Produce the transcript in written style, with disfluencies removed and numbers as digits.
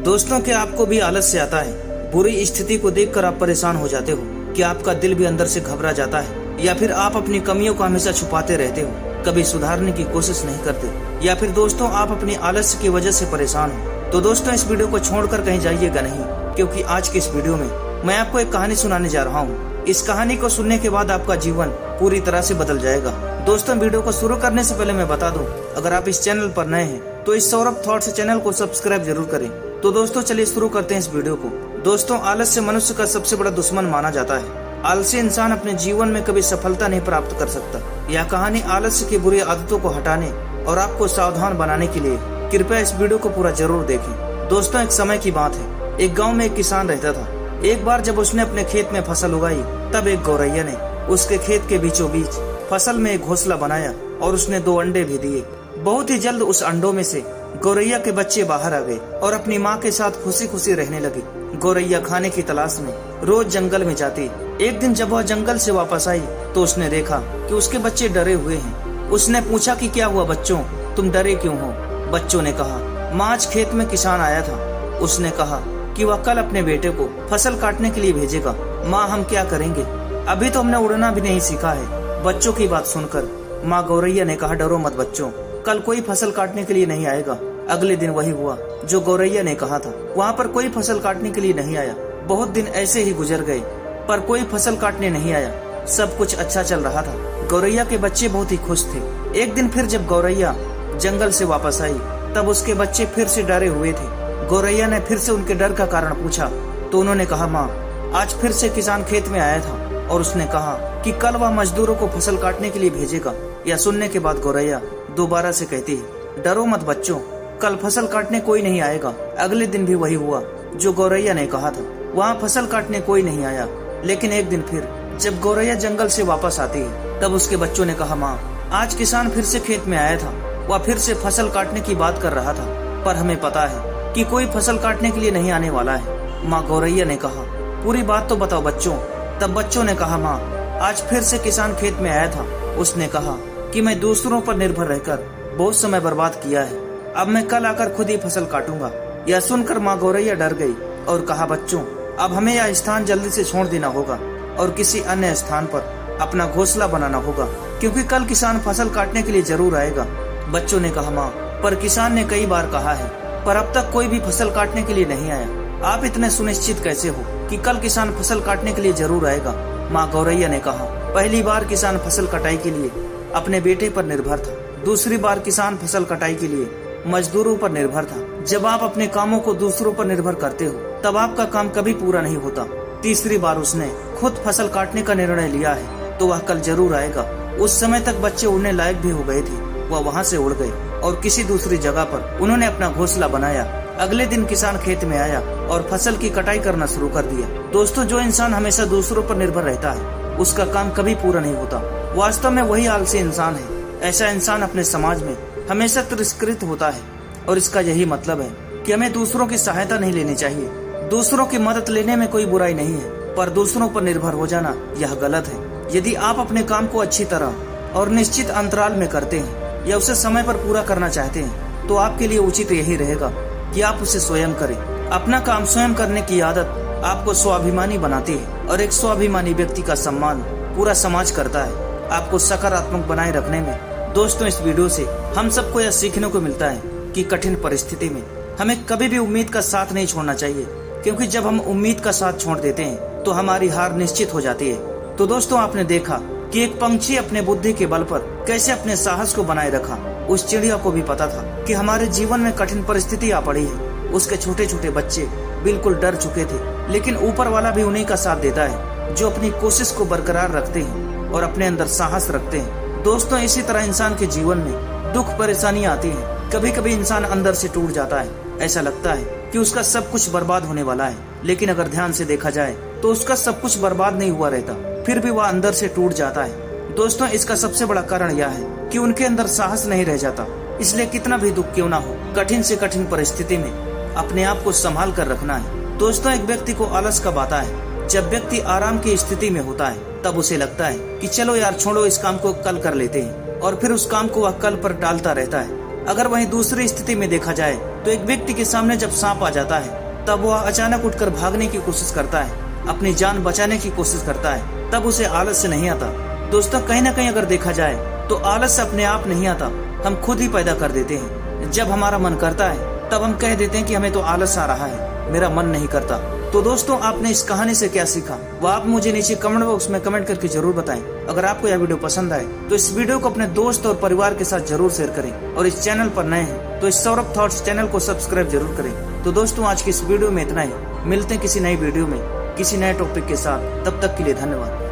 दोस्तों, क्या आपको भी आलस्य आता है? बुरी स्थिति को देखकर आप परेशान हो जाते हो? क्या आपका दिल भी अंदर से घबरा जाता है? या फिर आप अपनी कमियों को हमेशा छुपाते रहते हो, कभी सुधारने की कोशिश नहीं करते? या फिर दोस्तों, आप अपनी आलस्य की वजह से परेशान हो? तो दोस्तों, इस वीडियो को छोड़कर कहीं जाइएगा नहीं, क्योंकि आज की इस वीडियो में मैं आपको एक कहानी सुनाने जा रहा हूँ। इस कहानी को सुनने के बाद आपका जीवन पूरी तरह से बदल जाएगा। दोस्तों, वीडियो को शुरू करने से पहले मैं बता दूं, अगर आप इस चैनल पर नए हैं तो इस सौरभ थॉट्स चैनल को सब्सक्राइब जरूर करें। तो दोस्तों, चलिए शुरू करते हैं इस वीडियो को। दोस्तों, आलस्य मनुष्य का सबसे बड़ा दुश्मन माना जाता है। आलसी इंसान अपने जीवन में कभी सफलता नहीं प्राप्त कर सकता। यह कहानी आलस्य की बुरी आदतों को हटाने और आपको सावधान बनाने के लिए, कृपया इस वीडियो को पूरा जरूर देखें। दोस्तों, एक समय की बात है, एक गाँव में एक किसान रहता था। एक बार जब उसने अपने खेत में फसल उगाई, तब एक गौरैया ने उसके खेत के बीचों बीच फसल में एक घोंसला बनाया और उसने 2 अंडे भी दिए। बहुत ही जल्द उस अंडों में से गौरैया के बच्चे बाहर आ गए और अपनी माँ के साथ खुशी खुशी रहने लगे। गौरैया खाने की तलाश में रोज जंगल में जाती। एक दिन जब वह जंगल से वापस आई तो उसने देखा कि उसके बच्चे डरे हुए हैं। उसने पूछा कि क्या हुआ बच्चों, तुम डरे क्यों हो? बच्चों ने कहा, माँ, आज खेत में किसान आया था। उसने कहा कि वह कल अपने बेटे को फसल काटने के लिए भेजेगा। माँ, हम क्या करेंगे? अभी तो हमने उड़ना भी नहीं सीखा है। बच्चों की बात सुनकर माँ गौरैया ने कहा, डरो मत बच्चों, कल कोई फसल काटने के लिए नहीं आएगा। अगले दिन वही हुआ जो गौरैया ने कहा था। वहाँ पर कोई फसल काटने के लिए नहीं आया। बहुत दिन ऐसे ही गुजर गए, पर कोई फसल काटने नहीं आया। सब कुछ अच्छा चल रहा था। गौरैया के बच्चे बहुत ही खुश थे। एक दिन फिर जब गौरैया जंगल से वापस आई, तब उसके बच्चे फिर से डरे हुए थे। गौरैया ने फिर से उनके डर का कारण पूछा तो उन्होंने कहा, माँ, आज फिर से किसान खेत में आया था और उसने कहा कि कल वह मजदूरों को फसल काटने के लिए भेजेगा। यह सुनने के बाद गौरैया दोबारा से कहती है, डरो मत बच्चों, कल फसल काटने कोई नहीं आएगा। अगले दिन भी वही हुआ जो गौरैया ने कहा था। वहाँ फसल काटने कोई नहीं आया। लेकिन एक दिन फिर जब गौरैया जंगल से वापस आती है, तब उसके बच्चों ने कहा, माँ, आज किसान फिर से खेत में आया था। वह फिर से फसल काटने की बात कर रहा था, पर हमें पता है कि कोई फसल काटने के लिए नहीं आने वाला है। माँ गौरैया ने कहा, पूरी बात तो बताओ बच्चों। तब बच्चों ने कहा, माँ, आज फिर से किसान खेत में आया था। उसने कहा कि मैं दूसरों पर निर्भर रहकर बहुत समय बर्बाद किया है। अब मैं कल आकर खुद ही फसल काटूंगा। यह सुनकर माँ गौरैया डर गई और कहा, बच्चों, अब हमें यह स्थान जल्दी से छोड़ देना होगा और किसी अन्य स्थान पर अपना घोंसला बनाना होगा, क्योंकि कल किसान फसल काटने के लिए जरूर आएगा। बच्चों ने कहा, माँ, पर किसान ने कई बार कहा है, पर अब तक कोई भी फसल काटने के लिए नहीं आया। आप इतने सुनिश्चित कैसे हो कि कल किसान फसल काटने के लिए जरूर आएगा? माँ गौरैया ने कहा, पहली बार किसान फसल कटाई के लिए अपने बेटे पर निर्भर था। दूसरी बार किसान फसल कटाई के लिए मजदूरों पर निर्भर था। जब आप अपने कामों को दूसरों पर निर्भर करते हो, तब आपका काम कभी पूरा नहीं होता। तीसरी बार उसने खुद फसल काटने का निर्णय लिया है, तो वह कल जरूर आएगा। उस समय तक बच्चे उड़ने लायक भी हो गए थे। वह वहाँ से उड़ गए और किसी दूसरी जगह पर उन्होंने अपना घोंसला बनाया। अगले दिन किसान खेत में आया और फसल की कटाई करना शुरू कर दिया। दोस्तों, जो इंसान हमेशा दूसरों पर निर्भर रहता है, उसका काम कभी पूरा नहीं होता। वास्तव में वही आलसी इंसान है। ऐसा इंसान अपने समाज में हमेशा तिरस्कृत होता है, और इसका यही मतलब है कि हमें दूसरों की सहायता नहीं लेनी चाहिए। दूसरों की मदद लेने में कोई बुराई नहीं है, पर दूसरों पर निर्भर हो जाना यह गलत है। यदि आप अपने काम को अच्छी तरह और निश्चित अंतराल में करते हैं या उसे समय पर पूरा करना चाहते हैं, तो आपके लिए उचित यही रहेगा कि आप उसे स्वयं करें। अपना काम स्वयं करने की आदत आपको स्वाभिमानी बनाती है, और एक स्वाभिमानी व्यक्ति का सम्मान पूरा समाज करता है। आपको सकारात्मक बनाए रखने में दोस्तों, इस वीडियो से हम सबको यह सीखने को मिलता है कि कठिन परिस्थिति में हमें कभी भी उम्मीद का साथ नहीं छोड़ना चाहिए, क्योंकि जब हम उम्मीद का साथ छोड़ देते हैं तो हमारी हार निश्चित हो जाती है। तो दोस्तों, आपने देखा कि एक पंछी अपने बुद्धि के बल पर कैसे अपने साहस को बनाए रखा। उस चिड़िया को भी पता था कि हमारे जीवन में कठिन परिस्थिति आ पड़ी है। उसके छोटे छोटे बच्चे बिल्कुल डर चुके थे, लेकिन ऊपर वाला भी उन्हीं का साथ देता है जो अपनी कोशिश को बरकरार रखते हैं और अपने अंदर साहस रखते हैं। दोस्तों, इसी तरह इंसान के जीवन में दुख परेशानियां आती हैं। कभी कभी इंसान अंदर से टूट जाता है। ऐसा लगता है कि उसका सब कुछ बर्बाद होने वाला है, लेकिन अगर ध्यान से देखा जाए तो उसका सब कुछ बर्बाद नहीं हुआ रहता, फिर भी वह अंदर से टूट जाता है। दोस्तों, इसका सबसे बड़ा कारण यह है कि उनके अंदर साहस नहीं रह जाता। इसलिए कितना भी दुख क्यों ना हो, कठिन से कठिन परिस्थिति में अपने आप को संभाल कर रखना है। दोस्तों, एक व्यक्ति को आलस कब आता है? जब व्यक्ति आराम की स्थिति में होता है, तब उसे लगता है कि चलो यार, छोड़ो, इस काम को कल कर लेते हैं, और फिर उस काम को वह कल पर टालता रहता है। अगर वहीं दूसरी स्थिति में देखा जाए तो एक व्यक्ति के सामने जब सांप आ जाता है तब वह अचानक उठकर भागने की कोशिश करता है, अपनी जान बचाने की कोशिश करता है, तब उसे आलस्य नहीं आता। दोस्तों कहीं ना कहीं अगर देखा जाए तो आलस्य अपने आप नहीं आता, हम खुद ही पैदा कर देते हैं। जब हमारा मन करता है तब हम कह देते हैं कि हमें तो आलस आ रहा है, मेरा मन नहीं करता। तो दोस्तों आपने इस कहानी से क्या सीखा वो आप मुझे नीचे कमेंट बॉक्स में कमेंट करके जरूर बताएं। अगर आपको यह वीडियो पसंद आए तो इस वीडियो को अपने दोस्त और परिवार के साथ जरूर शेयर करें, और इस चैनल पर नए हैं तो इस सौरभ थॉट्स चैनल को सब्सक्राइब जरूर करें। तो दोस्तों आज की इस वीडियो में इतना ही, मिलते हैं किसी नई वीडियो में किसी नए टॉपिक के साथ, तब तक के लिए धन्यवाद।